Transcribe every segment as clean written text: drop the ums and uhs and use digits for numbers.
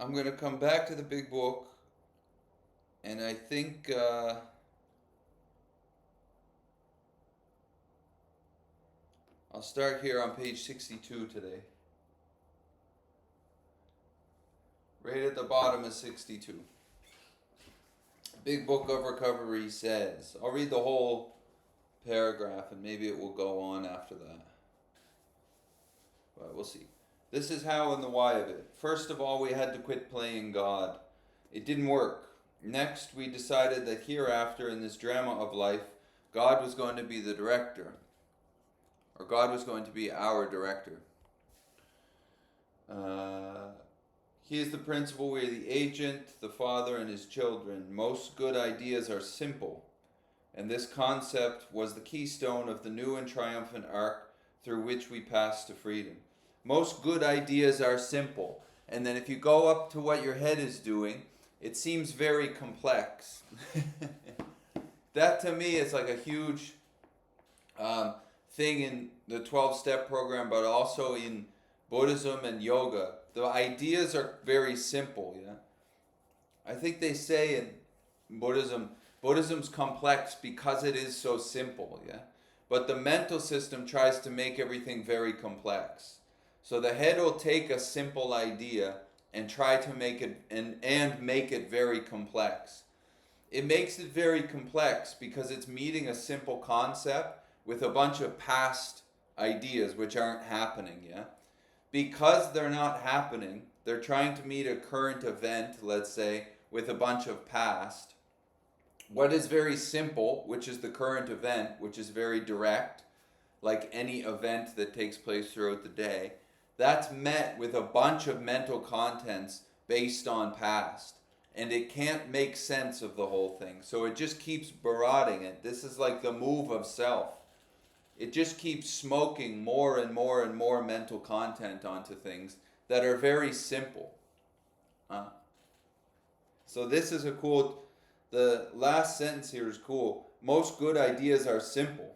I'm going to come back to the big book, and I think I'll start here on page 62 today. Right at the bottom of 62. Big Book of Recovery says, I'll read the whole paragraph and maybe it will go on after that. But we'll see. This is how and the why of it. First of all, we had to quit playing God. It didn't work. Next, we decided that hereafter in this drama of life, God was going to be the director. Or God was going to be our director. He is the principal, we are the agent, the father and his children. Most good ideas are simple, and this concept was the keystone of the new and triumphant arc through which we pass to freedom. Most good ideas are simple, and then if you go up to what your head is doing, it seems very complex. That to me is like a huge thing in the 12-step program, but also in Buddhism and yoga. The ideas are very simple, yeah. I think they say in Buddhism's complex because it is so simple, yeah. But the mental system tries to make everything very complex. So the head will take a simple idea and try to make it and make it very complex. It makes it very complex because it's meeting a simple concept with a bunch of past ideas which aren't happening, yeah. Because they're not happening, they're trying to meet a current event, let's say, with a bunch of past. What is very simple, which is the current event, which is very direct, like any event that takes place throughout the day, that's met with a bunch of mental contents based on past. And it can't make sense of the whole thing. So it just keeps barraging it. This is like the move of self. It just keeps smoking more and more and more mental content onto things that are very simple. So this is a cool, the last sentence here is cool. Most good ideas are simple.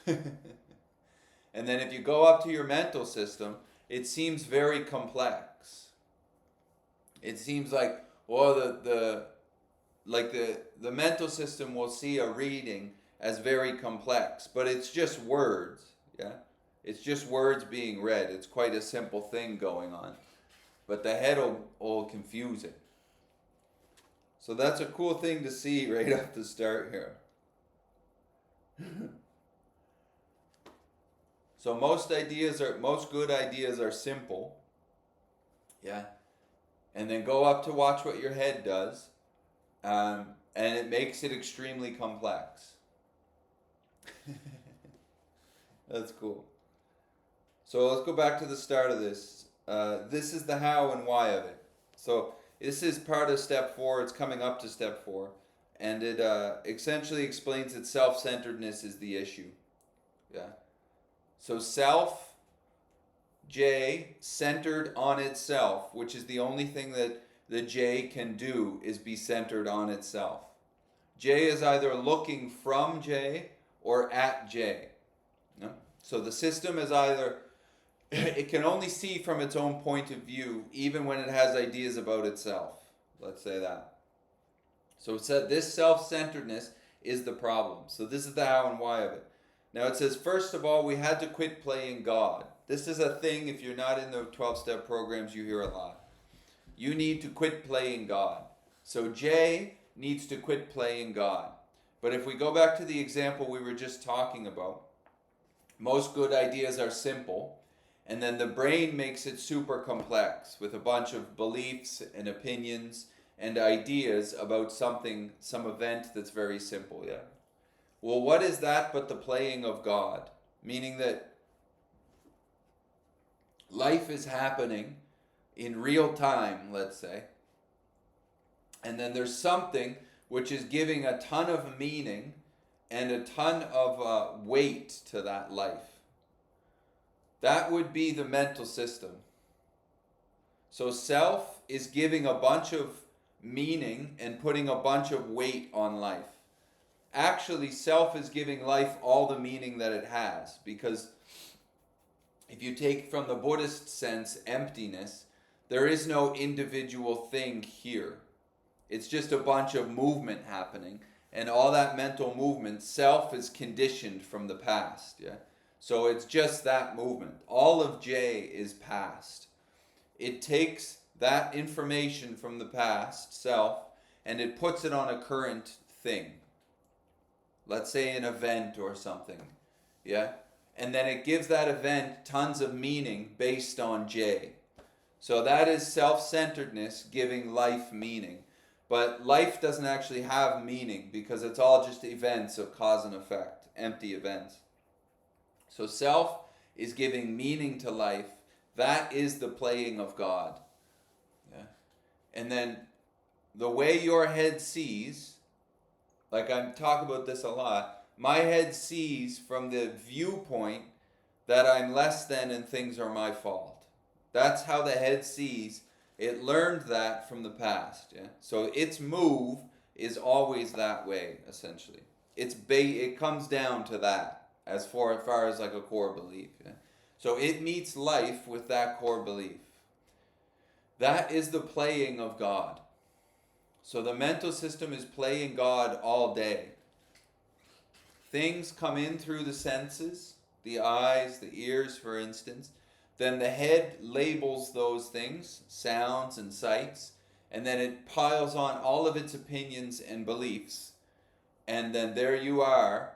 And then if you go up to your mental system, it seems very complex. It seems like, well, the mental system will see a reading as very complex, but it's just words, yeah? It's just words being read. It's quite a simple thing going on. But the head will confuse it. So that's a cool thing to see right off the start here. So most good ideas are simple, yeah? And then go up to watch what your head does, and it makes it extremely complex. That's cool. So let's go back to the start of this. This is the how and why of it. So this is part of step 4. It's coming up to step 4. And it essentially explains that self-centeredness is the issue. Yeah. So self, J, centered on itself, which is the only thing that the J can do is be centered on itself. J is either looking from J or at J. No? So the system is either, it can only see from its own point of view, even when it has ideas about itself. Let's say that. So it said this self-centeredness is the problem. So this is the how and why of it. Now it says, first of all, we had to quit playing God. This is a thing, if you're not in the 12-step programs, you hear a lot. You need to quit playing God. So J needs to quit playing God. But if we go back to the example we were just talking about, most good ideas are simple, and then the brain makes it super complex with a bunch of beliefs and opinions and ideas about something, some event that's very simple, yeah? Well, what is that but the playing of God? Meaning that life is happening in real time, let's say, and then there's something which is giving a ton of meaning and a ton of weight to that life. That would be the mental system. So self is giving a bunch of meaning and putting a bunch of weight on life. Actually, self is giving life all the meaning that it has, because if you take from the Buddhist sense emptiness, There is no individual thing here. It's just a bunch of movement happening. And all that mental movement, self is conditioned from the past. Yeah. So it's just that movement. All of J is past. It takes that information from the past, self, and it puts it on a current thing. Let's say an event or something. Yeah? And then it gives that event tons of meaning based on J. So that is self-centeredness giving life meaning. But life doesn't actually have meaning because it's all just events of cause and effect, empty events. So self is giving meaning to life. That is the playing of God. Yeah? And then the way your head sees, like I talk about this a lot, my head sees from the viewpoint that I'm less than and things are my fault. That's how the head sees. It learned that from the past. Yeah? So its move is always that way, essentially. It comes down to that as far as like a core belief. Yeah? So it meets life with that core belief. That is the playing of God. So the mental system is playing God all day. Things come in through the senses, the eyes, the ears, for instance. Then the head labels those things, sounds and sights, and then it piles on all of its opinions and beliefs. And then there you are.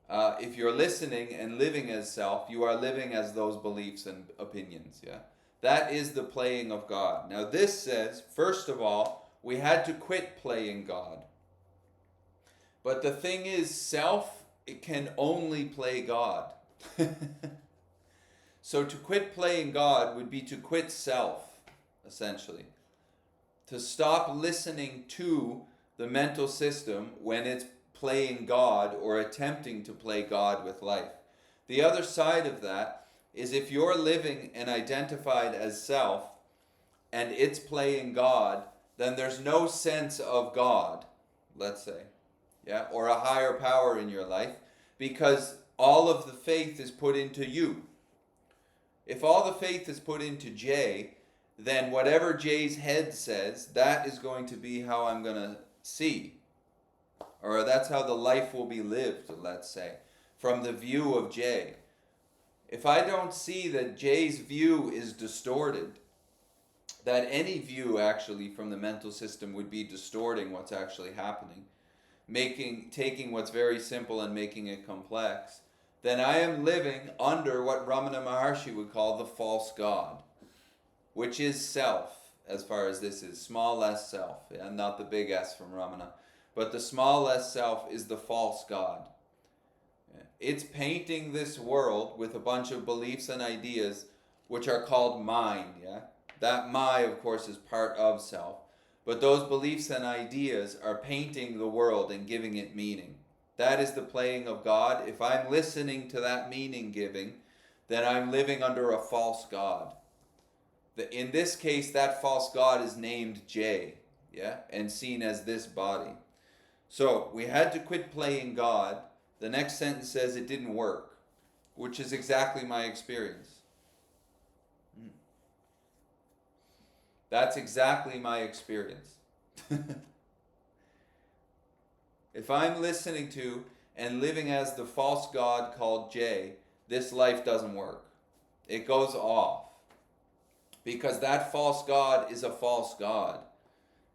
If you're listening and living as self, you are living as those beliefs and opinions. Yeah, that is the playing of God. Now this says, first of all, we had to quit playing God. But the thing is, self, it can only play God. So to quit playing God would be to quit self, essentially. To stop listening to the mental system when it's playing God or attempting to play God with life. The other side of that is if you're living and identified as self and it's playing God, then there's no sense of God, let's say, yeah, or a higher power in your life, because all of the faith is put into you. If all the faith is put into J, then whatever J's head says, that is going to be how I'm going to see. Or that's how the life will be lived, let's say, from the view of J. If I don't see that J's view is distorted, that any view actually from the mental system would be distorting what's actually happening, taking what's very simple and making it complex, then I am living under what Ramana Maharshi would call the false God, which is self, as far as this is, small s self, and not the big S from Ramana. But the small s self is the false God. It's painting this world with a bunch of beliefs and ideas which are called mind, yeah? That my, of course, is part of self. But those beliefs and ideas are painting the world and giving it meaning. That is the playing of God. If I'm listening to that meaning giving, then I'm living under a false God. In this case, that false God is named J, yeah, and seen as this body. So we had to quit playing God. The next sentence says it didn't work, which is exactly my experience. That's exactly my experience. If I'm listening to and living as the false God called J, this life doesn't work. It goes off. Because that false God is a false God.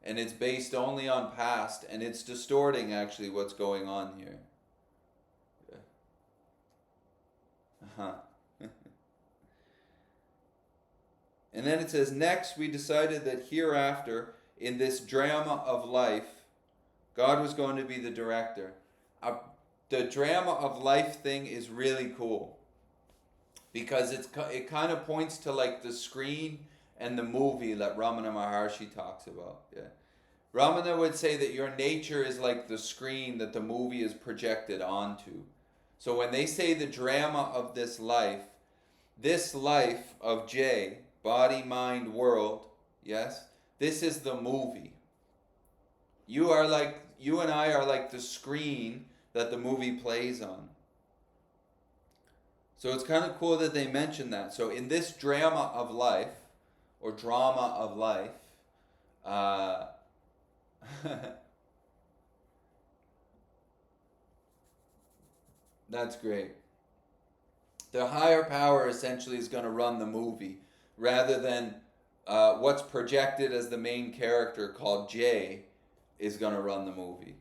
And it's based only on past, and it's distorting actually what's going on here. And then it says, next we decided that hereafter, in this drama of life, God was going to be the director. The drama of life thing is really cool. Because it kind of points to like the screen and the movie that Ramana Maharshi talks about. Yeah. Ramana would say that your nature is like the screen that the movie is projected onto. So when they say the drama of this life of J, body, mind, world, yes, this is the movie. You and I are like the screen that the movie plays on. So it's kind of cool that they mention that. So in this drama of life, or drama of life. Uh, that's great. The higher power essentially is going to run the movie rather than what's projected as the main character called Jay is going to run the movie.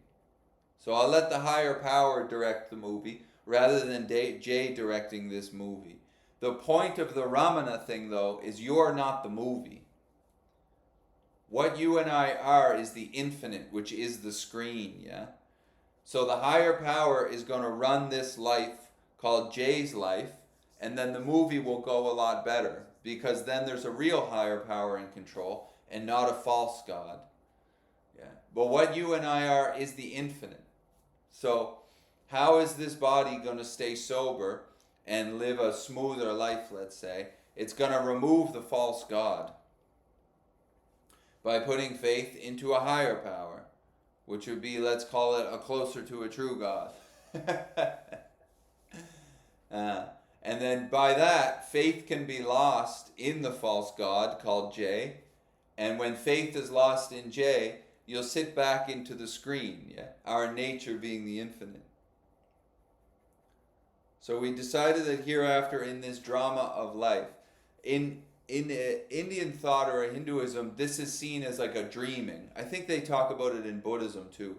So I'll let the higher power direct the movie rather than Jay directing this movie. The point of the Ramana thing, though, is you're not the movie. What you and I are is the infinite, which is the screen, yeah? So the higher power is going to run this life called Jay's life, and then the movie will go a lot better because then there's a real higher power in control and not a false God. Yeah. But what you and I are is the infinite. So how is this body going to stay sober and live a smoother life, let's say? It's going to remove the false God by putting faith into a higher power, which would be, let's call it, a closer to a true God. And then by that, faith can be lost in the false God called Jay. And when faith is lost in Jay, you'll sit back into the screen, yeah? Our nature being the infinite. So we decided that hereafter in this drama of life, in Indian thought or Hinduism, this is seen as like a dreaming. I think they talk about it in Buddhism too.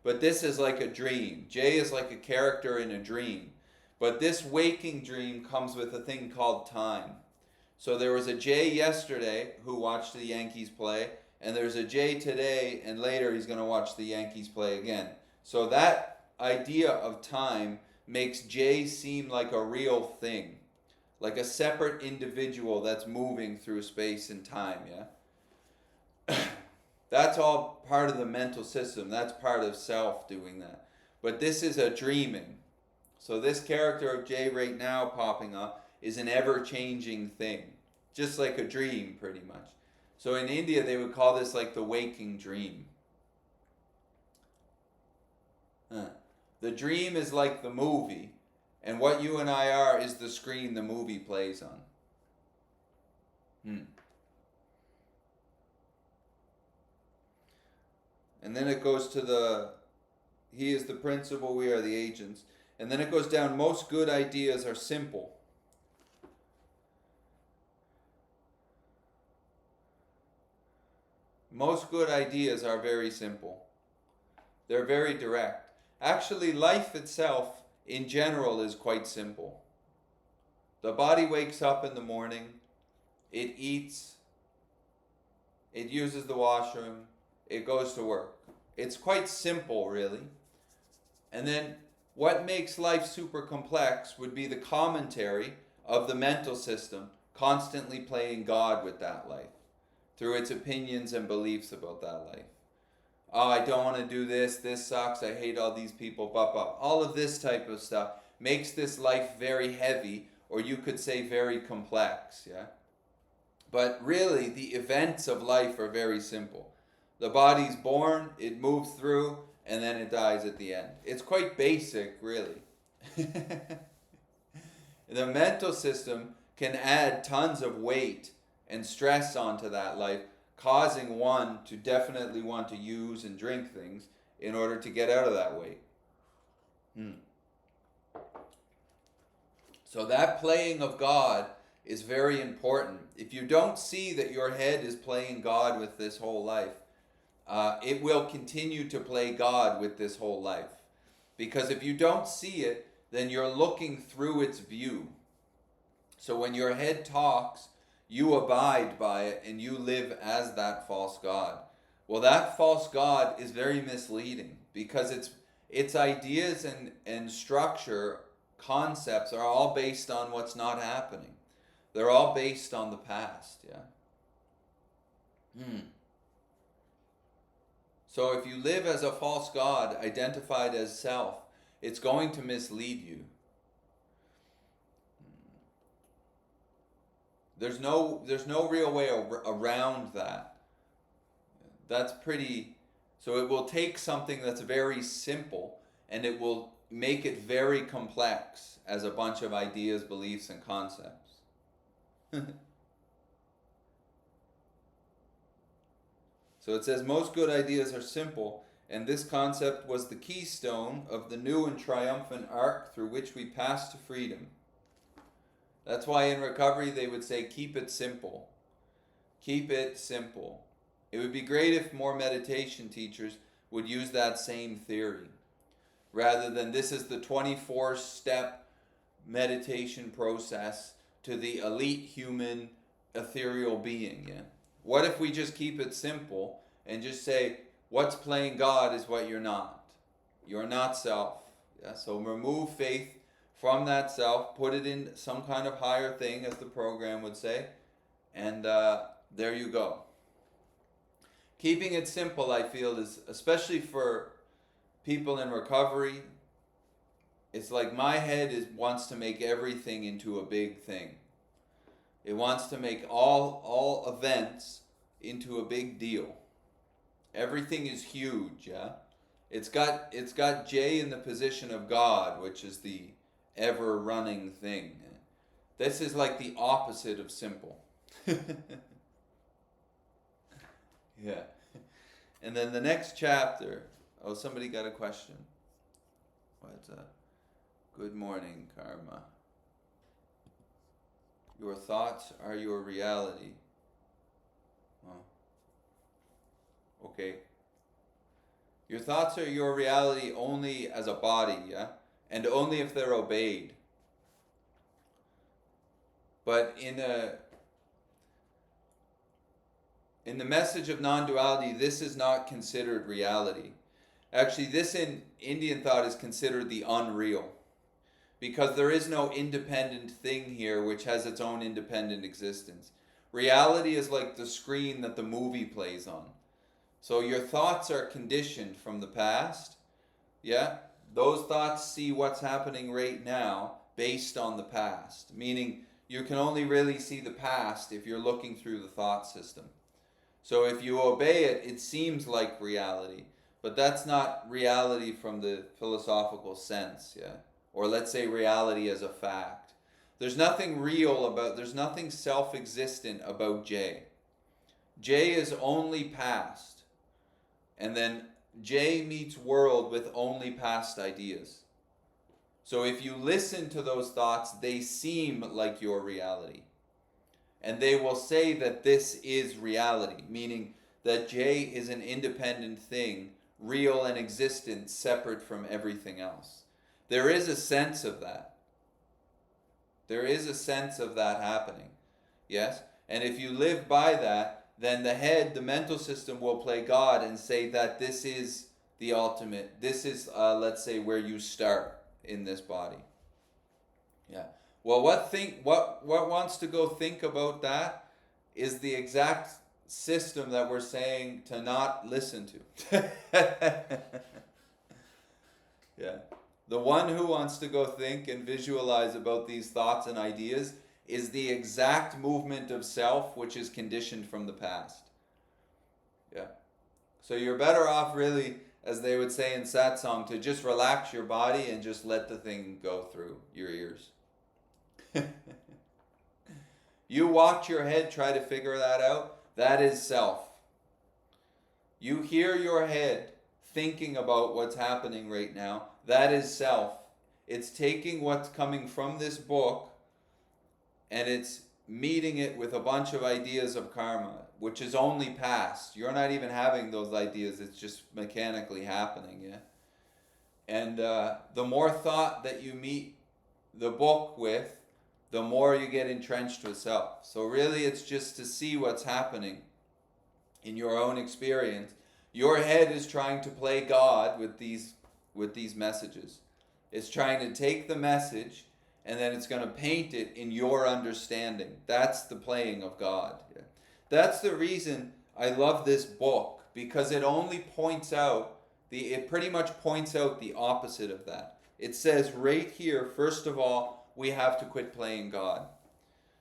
But this is like a dream. Jay is like a character in a dream. But this waking dream comes with a thing called time. So there was a Jay yesterday who watched the Yankees play, and there's a Jay today, and later he's going to watch the Yankees play again. So that idea of time makes Jay seem like a real thing, like a separate individual that's moving through space and time, yeah? That's all part of the mental system. That's part of self doing that. But this is a dreaming. So this character of Jay right now popping up is an ever-changing thing, just like a dream pretty much. So in India they would call this like the waking dream. The dream is like the movie, and what you and I are is the screen the movie plays on. And then it goes to he is the principle, we are the agents. And then it goes down, most good ideas are simple. Most good ideas are very simple. They're very direct. Actually, life itself, in general, is quite simple. The body wakes up in the morning, it eats, it uses the washroom, it goes to work. It's quite simple, really. And then what makes life super complex would be the commentary of the mental system constantly playing God with that life through its opinions and beliefs about that life. Oh, I don't want to do this, this sucks, I hate all these people, blah, blah. All of this type of stuff makes this life very heavy, or you could say very complex, yeah? But really, the events of life are very simple. The body's born, it moves through, and then it dies at the end. It's quite basic, really. The mental system can add tons of weight and stress onto that life, causing one to definitely want to use and drink things in order to get out of that weight. So that playing of God is very important. If you don't see that your head is playing God with this whole life, it will continue to play God with this whole life. Because if you don't see it, then you're looking through its view. So when your head talks, you abide by it and you live as that false God. Well, that false God is very misleading because its ideas and structure, concepts are all based on what's not happening. They're all based on the past, yeah? So if you live as a false God, identified as self, it's going to mislead you. There's no real way around that. That's pretty... So it will take something that's very simple and it will make it very complex as a bunch of ideas, beliefs, and concepts. So it says most good ideas are simple, and this concept was the keystone of the new and triumphant arc through which we pass to freedom. That's why in recovery they would say, keep it simple. Keep it simple. It would be great if more meditation teachers would use that same theory, rather than this is the 24-step meditation process to the elite human ethereal being. Yeah. What if we just keep it simple and just say, what's playing God is what you're not. You're not self. Yeah. So remove faith from that self, put it in some kind of higher thing, as the program would say, and there you go. Keeping it simple, I feel, is, especially for people in recovery, it's like my head wants to make everything into a big thing. It wants to make all events into a big deal. Everything is huge, yeah? It's got J in the position of God, which is the ever running thing. This is like the opposite of simple. Yeah. And then the next chapter. Oh, somebody got a question. What's that? Good morning, Karma. Your thoughts are your reality. Oh. Okay. Your thoughts are your reality only as a body, yeah? And only if they're obeyed. But in the message of non-duality, this is not considered reality. Actually, this in Indian thought is considered the unreal, because there is no independent thing here which has its own independent existence. Reality is like the screen that the movie plays on. So your thoughts are conditioned from the past. Yeah? Those thoughts see what's happening right now based on the past. Meaning you can only really see the past if you're looking through the thought system. So if you obey it, it seems like reality. But that's not reality from the philosophical sense, yeah? Or let's say reality as a fact. There's nothing there's nothing self-existent about J. J is only past. And then J meets world with only past ideas. So if you listen to those thoughts, they seem like your reality. And they will say that this is reality, meaning that J is an independent thing, real and existent, separate from everything else. There is a sense of that. There is a sense of that happening. Yes? And if you live by that, then the head, the mental system, will play God and say that this is the ultimate. This is, let's say, where you start in this body. Yeah. Well, what wants to go think about that is the exact system that we're saying to not listen to. Yeah. The one who wants to go think and visualize about these thoughts and ideas is the exact movement of self which is conditioned from the past. Yeah. So you're better off, really, as they would say in satsang, to just relax your body and just let the thing go through your ears. You watch your head try to figure that out. That is self. You hear your head thinking about what's happening right now. That is self. It's taking what's coming from this book and it's meeting it with a bunch of ideas of karma, which is only past. You're not even having those ideas. It's just mechanically happening, yeah? And the more thought that you meet the book with, the more you get entrenched with self. So really it's just to see what's happening in your own experience. Your head is trying to play God with these messages. It's trying to take the message and then it's going to paint it in your understanding. That's the playing of God. Yeah. That's the reason I love this book, because it only points out, it pretty much points out the opposite of that. It says right here, first of all, we have to quit playing God.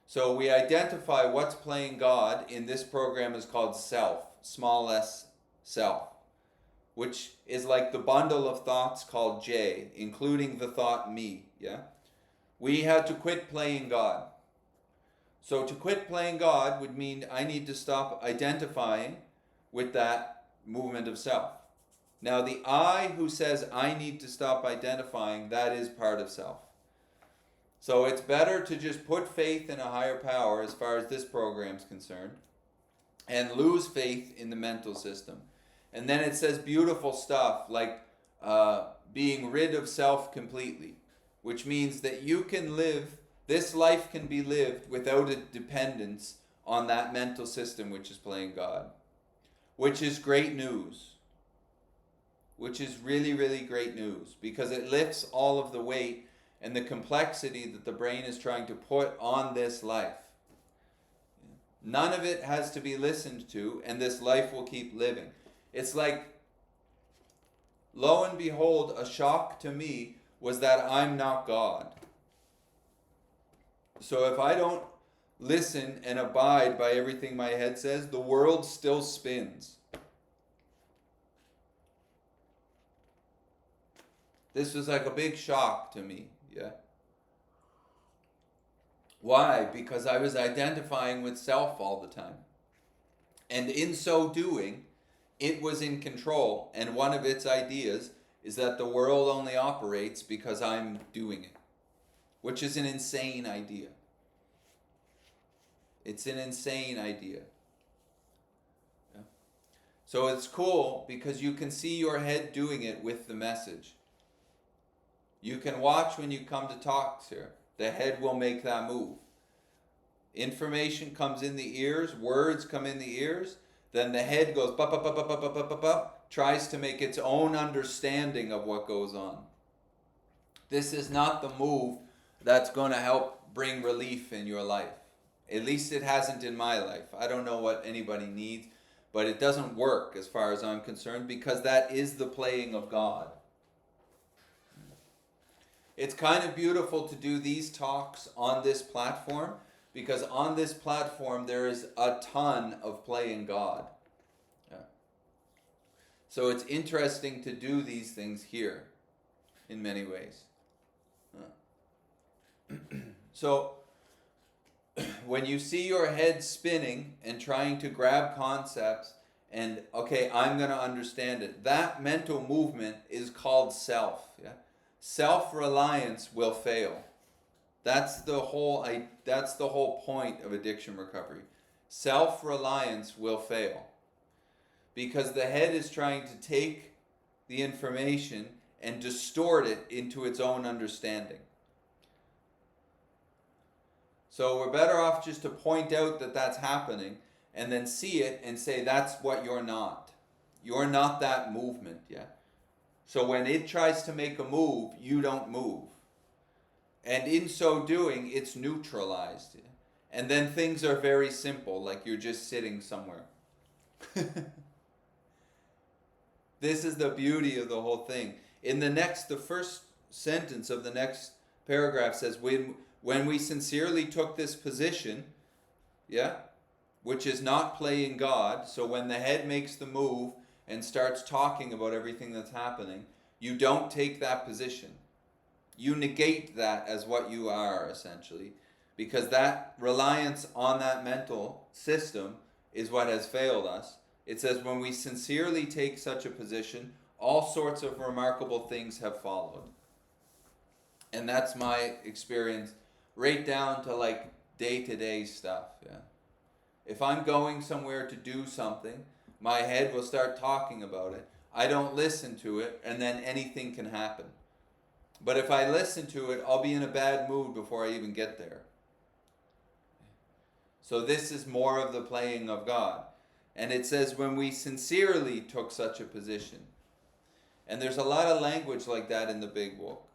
So we identify what's playing God in this program is called self, small s, self, which is like the bundle of thoughts called J, including the thought me, yeah? We had to quit playing God. So to quit playing God would mean I need to stop identifying with that movement of self. Now the I who says I need to stop identifying, that is part of self. So it's better to just put faith in a higher power as far as this program is concerned and lose faith in the mental system. And then it says beautiful stuff like being rid of self completely, which means that you can live, this life can be lived without a dependence on that mental system which is playing God, which is great news. Which is really, really great news, because it lifts all of the weight and the complexity that the brain is trying to put on this life. None of it has to be listened to, and this life will keep living. It's like, lo and behold, a shock to me was that I'm not God. So if I don't listen and abide by everything my head says, the world still spins. This was like a big shock to me, yeah. Why? Because I was identifying with self all the time. And in so doing, it was in control. And one of its ideas is that the world only operates because I'm doing it, which is an insane idea. It's an insane idea. Yeah. So it's cool because you can see your head doing it with the message. You can watch when you come to talks here. The head will make that move. Information comes in the ears, words come in the ears, then the head goes ba ba ba ba ba ba ba ba ba, tries to make its own understanding of what goes on. This is not the move that's going to help bring relief in your life. At least it hasn't in my life. I don't know what anybody needs, but it doesn't work as far as I'm concerned, because that is the playing of God. It's kind of beautiful to do these talks on this platform, because on this platform there is a ton of playing God. Yeah. So it's interesting to do these things here in many ways. Yeah. So when you see your head spinning and trying to grab concepts and, okay, I'm going to understand it, that mental movement is called self. Yeah. Self-reliance will fail. That's the whole point of addiction recovery. Self-reliance will fail. Because the head is trying to take the information and distort it into its own understanding. So we're better off just to point out that that's happening and then see it and say that's what you're not. You're not that movement, yeah? So when it tries to make a move, you don't move. And in so doing, it's neutralized. And then things are very simple, like you're just sitting somewhere. This is the beauty of the whole thing. The first sentence of the next paragraph says, when we sincerely took this position, yeah, which is not playing God, so when the head makes the move and starts talking about everything that's happening, you don't take that position. You negate that as what you are, essentially, because that reliance on that mental system is what has failed us. It says, when we sincerely take such a position, all sorts of remarkable things have followed. And that's my experience, right down to like day-to-day stuff, yeah. If I'm going somewhere to do something, my head will start talking about it. I don't listen to it, and then anything can happen. But if I listen to it, I'll be in a bad mood before I even get there. So this is more of the playing of God. And it says, when we sincerely took such a position. And there's a lot of language like that in the big book.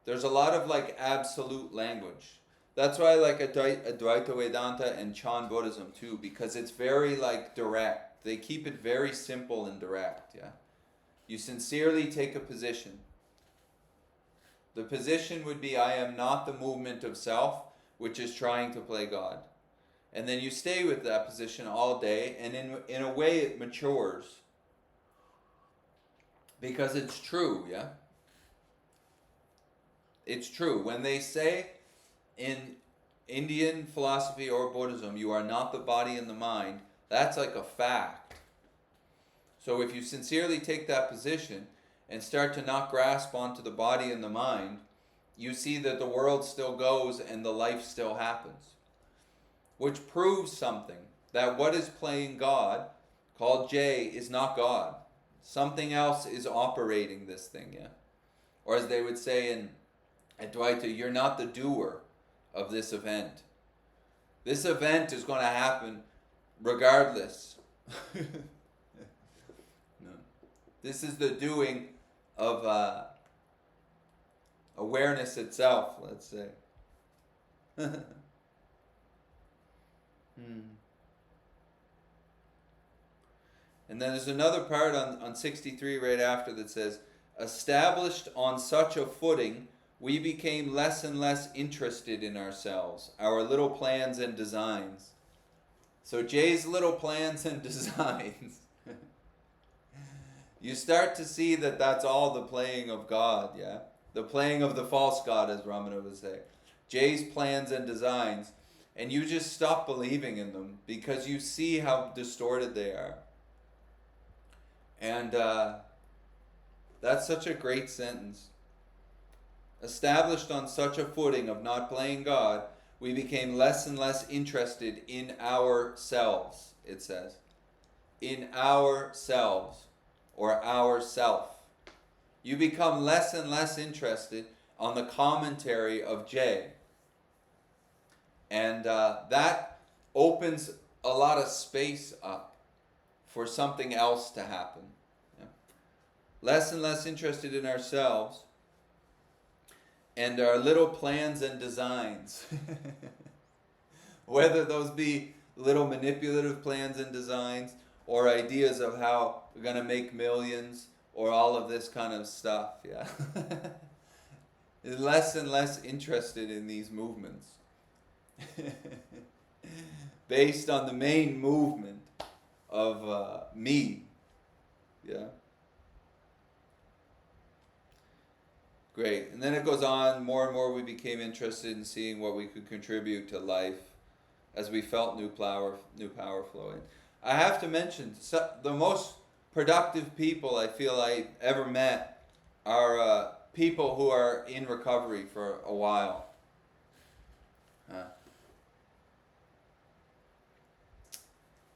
There's a lot of like absolute language. That's why I like Advaita Vedanta and Chan Buddhism too, because it's very like direct. They keep it very simple and direct, yeah. You sincerely take a position. The position would be, I am not the movement of self, which is trying to play God. And then you stay with that position all day, and in a way it matures. Because it's true, yeah? It's true. When they say in Indian philosophy or Buddhism, you are not the body and the mind, that's like a fact. So if you sincerely take that position and start to not grasp onto the body and the mind, you see that the world still goes and the life still happens. Which proves something, that what is playing God, called J, is not God. Something else is operating this thing, yeah? Or as they would say in Advaita, you're not the doer of this event. This event is going to happen regardless. No. This is the doing of awareness itself, let's say. And then there's another part on 63 right after that says, established on such a footing, we became less and less interested in ourselves, our little plans and designs. So Jay's little plans and designs. You start to see that that's all the playing of God, yeah? The playing of the false God, as Ramana would say. Jay's plans and designs. And you just stop believing in them because you see how distorted they are. And that's such a great sentence. Established on such a footing of not playing God, we became less and less interested in ourselves, it says. In ourselves, or ourself. You become less and less interested on the commentary of J. And that opens a lot of space up for something else to happen. Yeah? Less and less interested in ourselves and our little plans and designs. Whether those be little manipulative plans and designs or ideas of how we're going to make millions or all of this kind of stuff, yeah. Less and less interested in these movements. Based on the main movement of me, yeah. Great. And then it goes on, more and more we became interested in seeing what we could contribute to life as we felt new power flowing. I have to mention, the most productive people I feel I ever met are people who are in recovery for a while.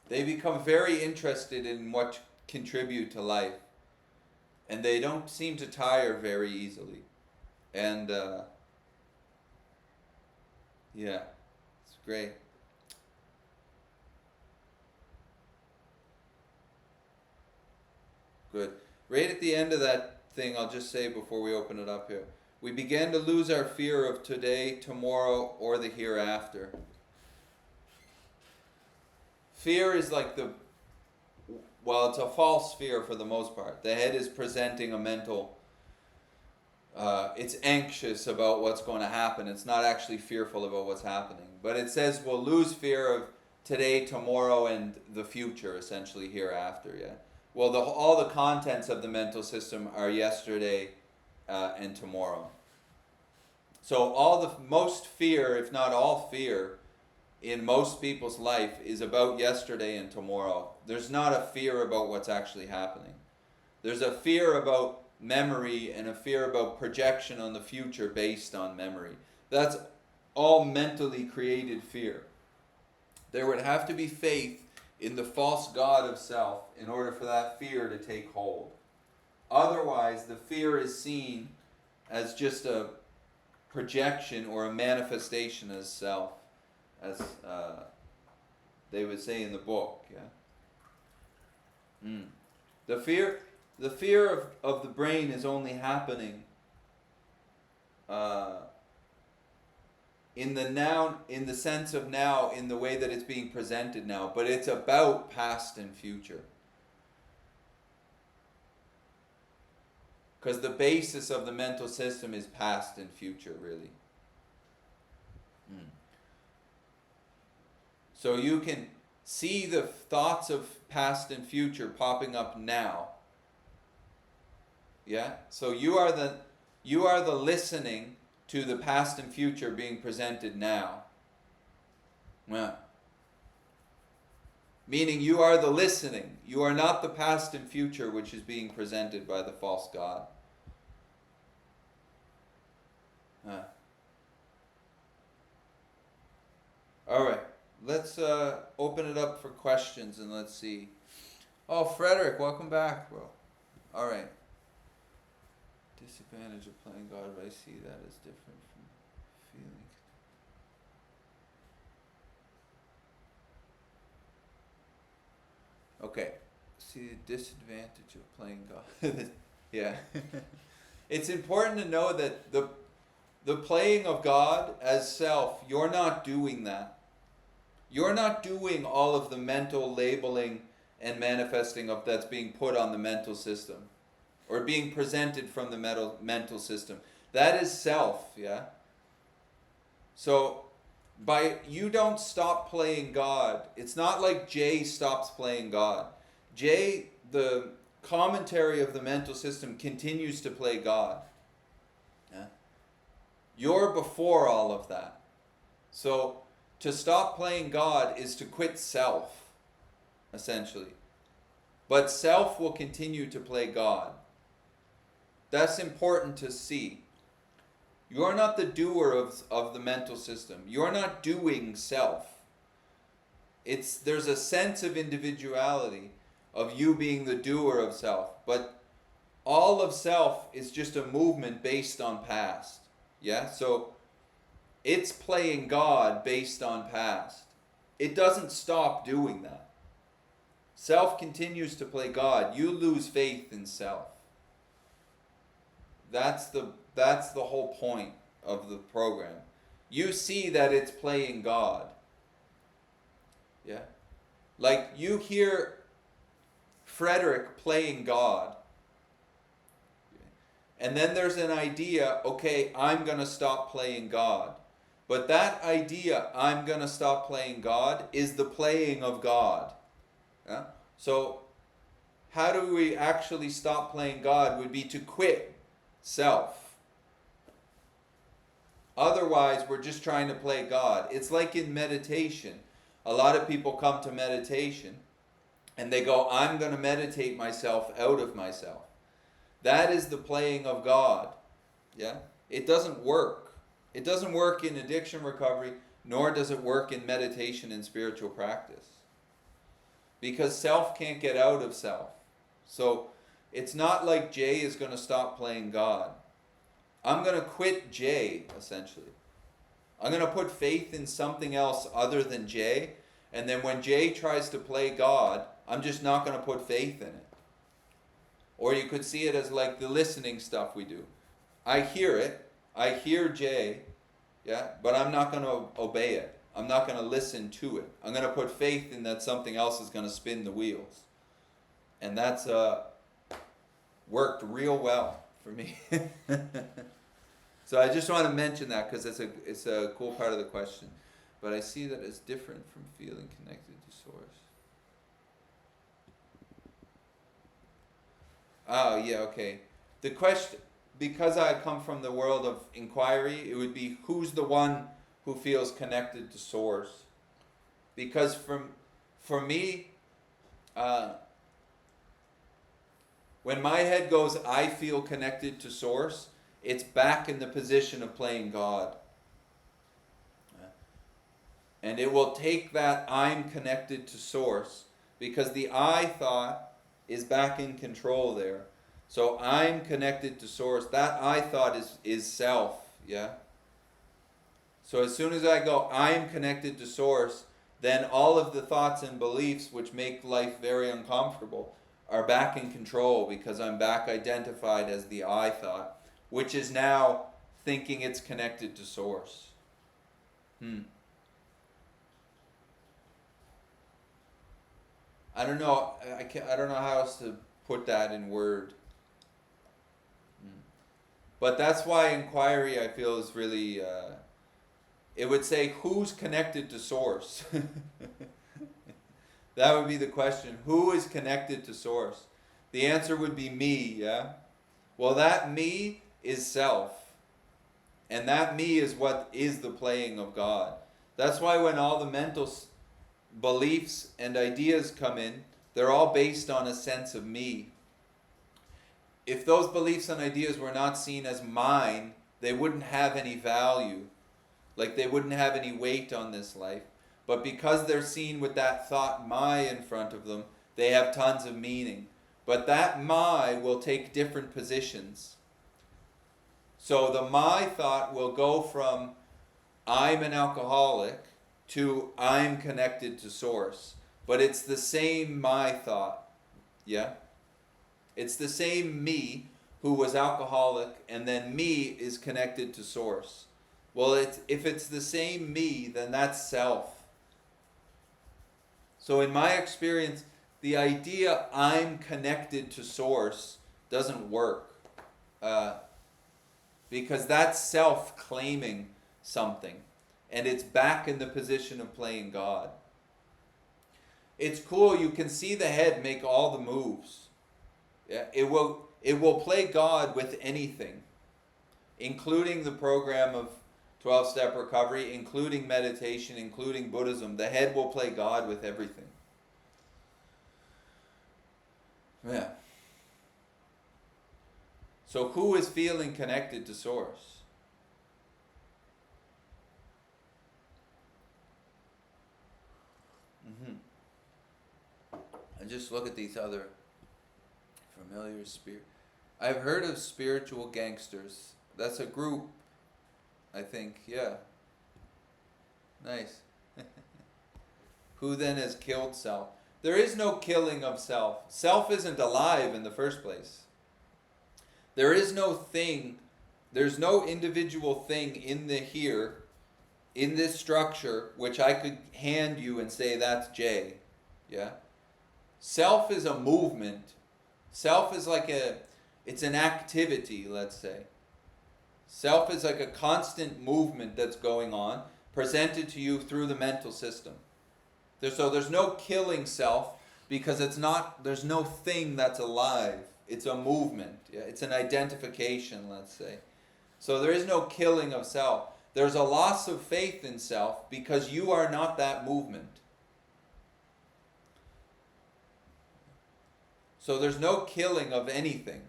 They become very interested in what contribute to life. And they don't seem to tire very easily. And yeah, it's great. Good. Right at the end of that thing, I'll just say before we open it up here. We began to lose our fear of today, tomorrow, or the hereafter. Fear is like it's a false fear for the most part. The head is presenting a mental, it's anxious about what's going to happen. It's not actually fearful about what's happening. But it says we'll lose fear of today, tomorrow, and the future, essentially hereafter, yeah? Well, all the contents of the mental system are yesterday and tomorrow. So most fear, if not all fear, in most people's life is about yesterday and tomorrow. There's not a fear about what's actually happening. There's a fear about memory and a fear about projection on the future based on memory. That's all mentally created fear. There would have to be faith in the false God of self in order for that fear to take hold. Otherwise, the fear is seen as just a projection or a manifestation as self, as they would say in the book. Yeah. The fear of the brain is only happening in the now, in the sense of now, in the way that it's being presented now, but it's about past and future. Because the basis of the mental system is past and future, really. So you can see the thoughts of past and future popping up now. Yeah? So you are the listening to the past and future being presented now. Yeah. Meaning you are the listening. You are not the past and future which is being presented by the false God. All right. Let's open it up for questions and let's see. Oh, Frederick, welcome back, bro. All right. Disadvantage of playing God, but I see that as different from feeling. Okay. See the disadvantage of playing God. Yeah. It's important to know that the playing of God as self, you're not doing that. You're not doing all of the mental labeling and manifesting of that's being put on the mental system or being presented from the mental system. That is self, yeah? So you don't stop playing God. It's not like Jay stops playing God. Jay, the commentary of the mental system, continues to play God. Yeah? You're before all of that. So to stop playing God is to quit self, essentially. But self will continue to play God. That's important to see. You're not the doer of the mental system. You're not doing self. There's a sense of individuality of you being the doer of self. But all of self is just a movement based on past. Yeah? So it's playing God based on past. It doesn't stop doing that. Self continues to play God. You lose faith in self. That's the whole point of the program. You see that it's playing God. Yeah? Like you hear Frederick playing God. And then there's an idea, okay, I'm going to stop playing God. But that idea, I'm going to stop playing God, is the playing of God. Yeah? So how do we actually stop playing God would be to quit self. Otherwise, we're just trying to play God. It's like in meditation. A lot of people come to meditation and they go, I'm going to meditate myself out of myself. That is the playing of God. Yeah? It doesn't work. It doesn't work in addiction recovery, nor does it work in meditation and spiritual practice. Because self can't get out of self. So it's not like Jay is going to stop playing God. I'm going to quit Jay, essentially. I'm going to put faith in something else other than Jay. And then when Jay tries to play God, I'm just not going to put faith in it. Or you could see it as like the listening stuff we do. I hear it. I hear Jay, yeah, but I'm not going to obey it. I'm not going to listen to it. I'm going to put faith in that something else is going to spin the wheels. And that's worked real well for me. So I just want to mention that because it's a cool part of the question. But I see that it's different from feeling connected to source. Oh, yeah, okay. The question, because I come from the world of inquiry, it would be who's the one who feels connected to source? Because for me, when my head goes, I feel connected to source, it's back in the position of playing God. And it will take that I'm connected to source because the I thought is back in control there. So I'm connected to source. That I thought is self, yeah? So as soon as I go, I'm connected to source, then all of the thoughts and beliefs which make life very uncomfortable are back in control because I'm back identified as the I thought, which is now thinking it's connected to source. I don't know. I don't know how else to put that in word. But that's why inquiry, I feel, is really. It would say who's connected to source. That would be the question. Who is connected to source? The answer would be me. Yeah. Well, that me is self, and that me is what is the playing of God. That's why when all the beliefs and ideas come in, they're all based on a sense of me. If those beliefs and ideas were not seen as mine, they wouldn't have any value. Like they wouldn't have any weight on this life. But because they're seen with that thought my in front of them, they have tons of meaning. But that my will take different positions. So the my thought will go from I'm an alcoholic to I'm connected to source. But it's the same my thought. Yeah? It's the same me who was alcoholic, and then me is connected to source. Well, if it's the same me, then that's self. So in my experience, the idea I'm connected to source doesn't work. Because that's self claiming something. And it's back in the position of playing God. It's cool, you can see the head make all the moves. Yeah, it will play God with anything, including the program of 12-step recovery, including meditation, including Buddhism. The head will play God with everything. Yeah. So who is feeling connected to source? And just look at these other familiar spirit. I've heard of spiritual gangsters. That's a group, I think. Yeah. Nice. Who then has killed self? There is no killing of self. Self isn't alive in the first place. There is no thing, there's no individual thing in the here, in this structure, which I could hand you and say that's J. Yeah? Self is a movement. Self is like it's an activity, let's say. Self is like a constant movement that's going on, presented to you through the mental system. So there's no killing self, because there's no thing that's alive. It's a movement. Yeah? It's an identification, let's say. So there is no killing of self. There's a loss of faith in self, because you are not that movement. So there's no killing of anything.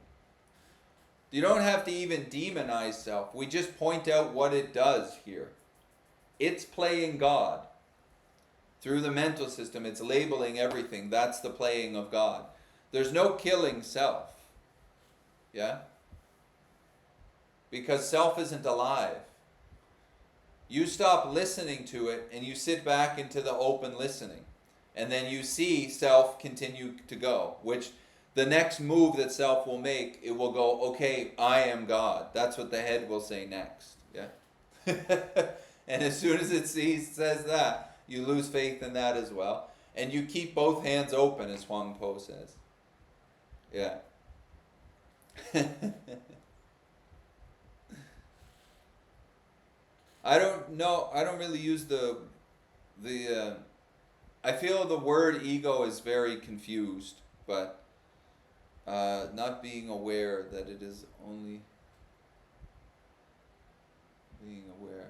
You don't have to even demonize self. We just point out what it does here. It's playing God. Through the mental system, it's labeling everything. That's the playing of God. There's no killing self. Yeah? Because self isn't alive. You stop listening to it and you sit back into the open listening. And then you see self continue to go, which the next move that self will make, it will go, okay, I am God. That's what the head will say next. Yeah. And as soon as it says that, you lose faith in that as well. And you keep both hands open, as Huang Po says. Yeah. I don't really use I feel the word ego is very confused, but not being aware that it is only being aware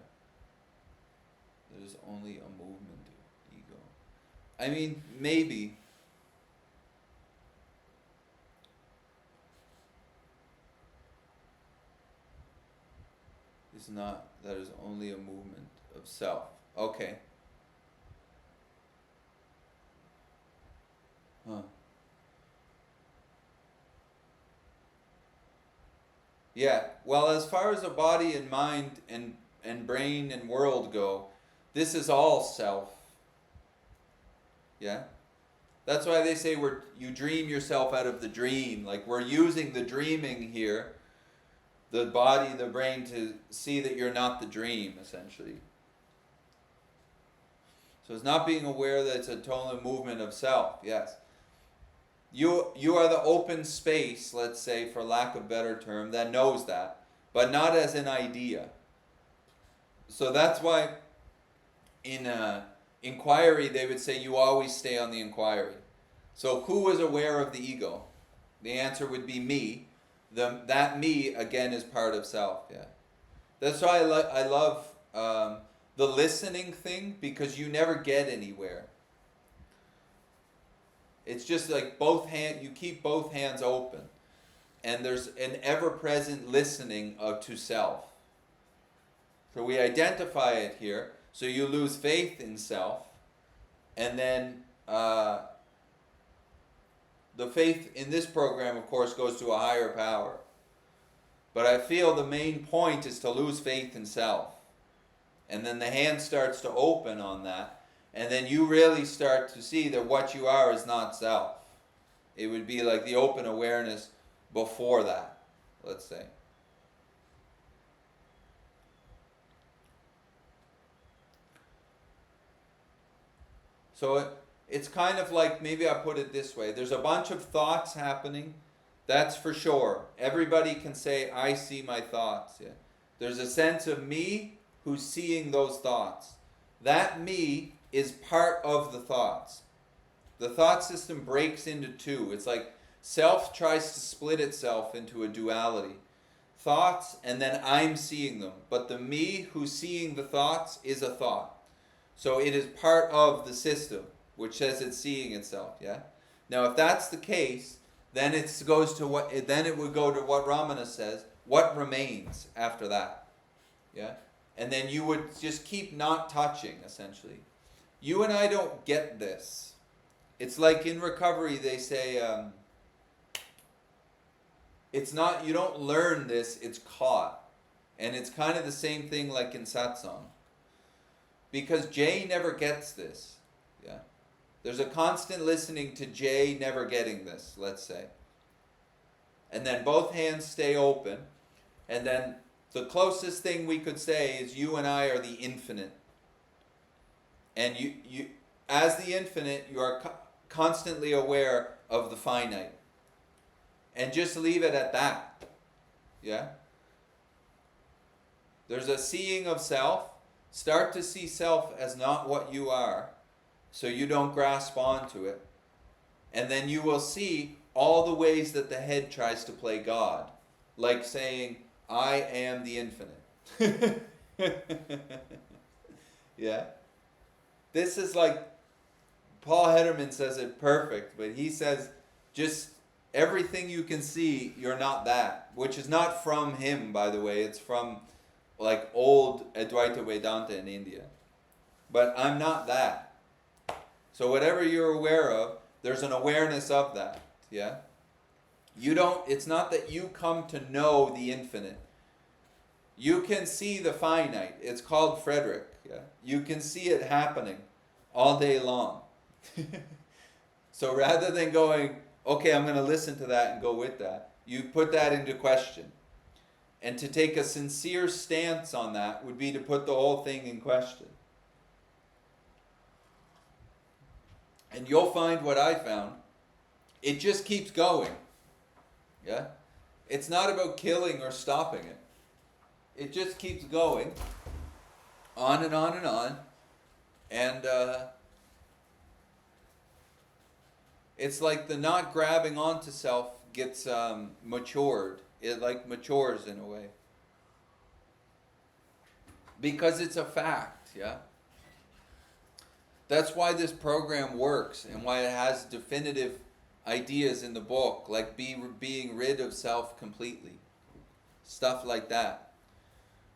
that it is only a movement of ego. I mean, maybe. Is not, that is only a movement of self. Okay. Huh. Yeah, well, as far as the body and mind and brain and world go, this is all self. Yeah? That's why they say you dream yourself out of the dream. Like, we're using the dreaming here, the body, the brain, to see that you're not the dream, essentially. So it's not being aware that it's a total movement of self, yes. You are the open space, let's say, for lack of a better term, that knows that, but not as an idea. So that's why in inquiry they would say you always stay on the inquiry. So who is aware of the ego? The answer would be me. That me, again, is part of self, yeah. That's why I love the listening thing, because you never get anywhere. It's just like both hand. You keep both hands open, and there's an ever-present listening to self. So we identify it here. So you lose faith in self, and then the faith in this program, of course, goes to a higher power. But I feel the main point is to lose faith in self. And then the hand starts to open on that. And then you really start to see that what you are is not self. It would be like the open awareness before that, let's say. So it's kind of like, maybe I put it this way. There's a bunch of thoughts happening. That's for sure. Everybody can say, I see my thoughts. Yeah? There's a sense of me who's seeing those thoughts. That me is part of the thoughts. The thought system breaks into two. It's like self tries to split itself into a duality. Thoughts, and then I'm seeing them. But the me who's seeing the thoughts is a thought. So it is part of the system, which says it's seeing itself, yeah? Now if that's the case, then it goes to what, then it would go to what Ramana says, what remains after that, yeah? And then you would just keep not touching, essentially. You and I don't get this. It's like in recovery they say, it's not, you don't learn this, it's caught. And it's kind of the same thing like in satsang. Because Jay never gets this, yeah? There's a constant listening to Jay never getting this, let's say. And then both hands stay open. And then the closest thing we could say is you and I are the infinite. And you as the infinite, you are constantly aware of the finite. And just leave it at that, yeah? There's a seeing of self. Start to see self as not what you are, so you don't grasp onto it. And then you will see all the ways that the head tries to play God. Like saying, I am the infinite. Yeah? This is like, Paul Hederman says it perfect, but he says, just everything you can see, you're not that. Which is not from him, by the way. It's from like old Advaita Vedanta in India. But I'm not that. So whatever you're aware of, there's an awareness of that, yeah? It's not that you come to know the infinite. You can see the finite. It's called Frederick, yeah? You can see it happening all day long. So rather than going, okay, I'm going to listen to that and go with that, you put that into question. And to take a sincere stance on that would be to put the whole thing in question. And you'll find what I found. It just keeps going. Yeah? It's not about killing or stopping it. It just keeps going. On and on and on. And it's like the not grabbing onto self gets matured. It like matures in a way. Because it's a fact, yeah? That's why this program works and why it has definitive ideas in the book, like being rid of self completely. Stuff like that.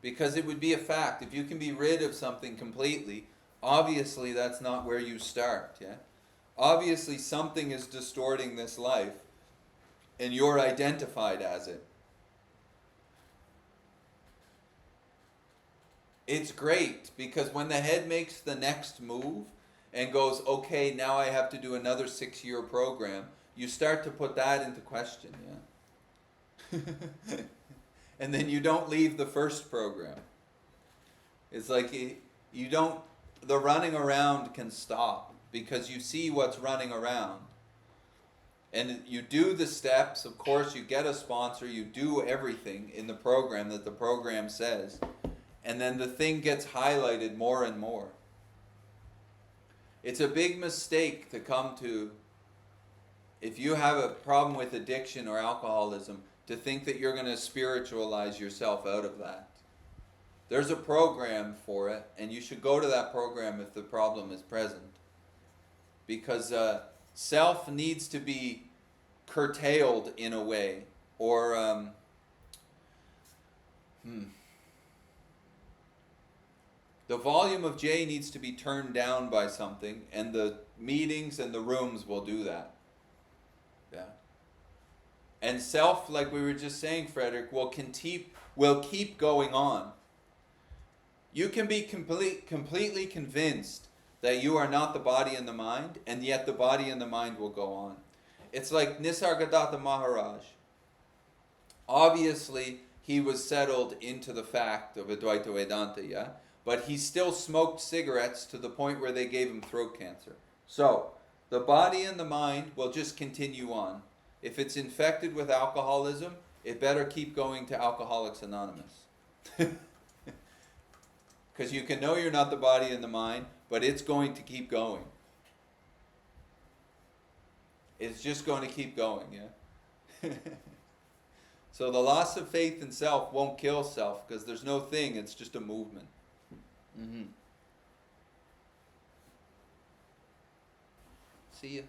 Because it would be a fact. If you can be rid of something completely, obviously that's not where you start, yeah? Obviously something is distorting this life and you're identified as it. It's great because when the head makes the next move and goes, okay, now I have to do another 6-year program, you start to put that into question, yeah? And then you don't leave the first program. It's like you don't, the running around can stop because you see what's running around. And you do the steps, of course you get a sponsor, you do everything in the program that the program says. And then the thing gets highlighted more and more. It's a big mistake to come to, if you have a problem with addiction or alcoholism, to think that you're going to spiritualize yourself out of that. There's a program for it, and you should go to that program if the problem is present. Because self needs to be curtailed in a way, or the volume of J needs to be turned down by something, and the meetings and the rooms will do that. Yeah. And self, like we were just saying, Frederick, will keep going on. You can be completely convinced that you are not the body and the mind, and yet the body and the mind will go on. It's like Nisargadatta Maharaj. Obviously, he was settled into the fact of Advaita Vedanta, yeah? But he still smoked cigarettes to the point where they gave him throat cancer. So, the body and the mind will just continue on. If it's infected with alcoholism, it better keep going to Alcoholics Anonymous. Because you can know you're not the body and the mind, but it's going to keep going. It's just going to keep going, yeah? So the loss of faith in self won't kill self, because there's no thing, it's just a movement. Mm-hmm. See ya.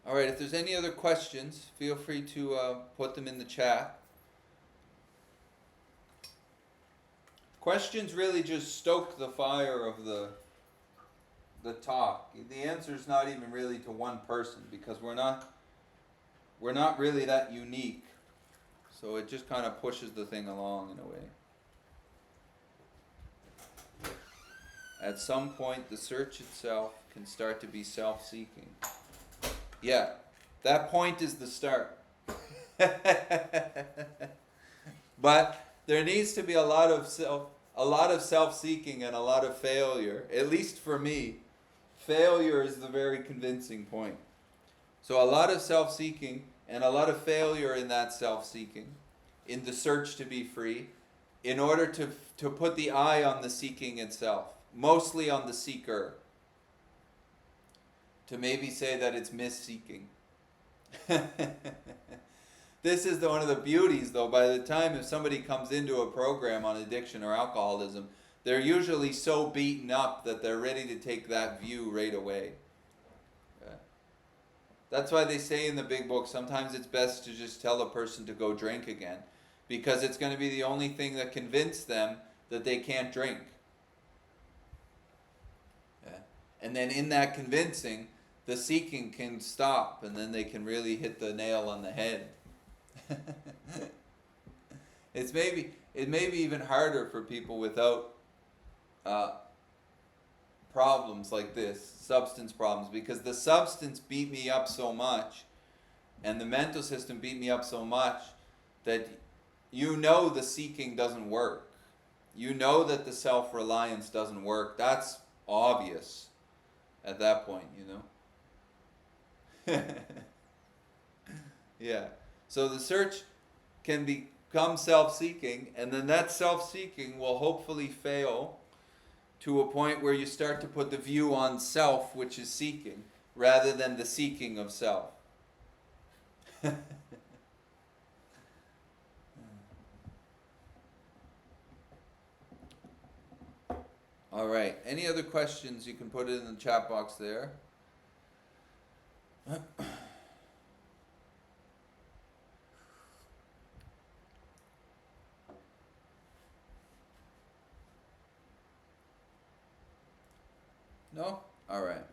All right, if there's any other questions, feel free to put them in the chat. Questions really just stoke the fire of the talk. The answer is not even really to one person, because we're not really that unique. So it just kind of pushes the thing along in a way. At some point, the search itself can start to be self-seeking. Yeah, that point is the start. But there needs to be a lot of self-seeking and a lot of failure. At least for me, failure is the very convincing point. So a lot of self-seeking and a lot of failure in that self-seeking, in the search to be free, in order to put the eye on the seeking itself, mostly on the seeker, to maybe say that it's mis-seeking. This is one of the beauties, though. By the time if somebody comes into a program on addiction or alcoholism, they're usually so beaten up that they're ready to take that view right away. That's why they say in the big book, sometimes it's best to just tell a person to go drink again, because it's going to be the only thing that convinces them that they can't drink. Yeah. And then in that convincing, the seeking can stop, and then they can really hit the nail on the head. It may be even harder for people without problems like this, substance problems, because the substance beat me up so much, and the mental system beat me up so much, that the seeking doesn't work. You know that the self-reliance doesn't work. That's obvious at that point, Yeah. So the search can become self-seeking, and then that self-seeking will hopefully fail to a point where you start to put the view on self, which is seeking, rather than the seeking of self. All right. Any other questions? You can put it in the chat box there. No? All right.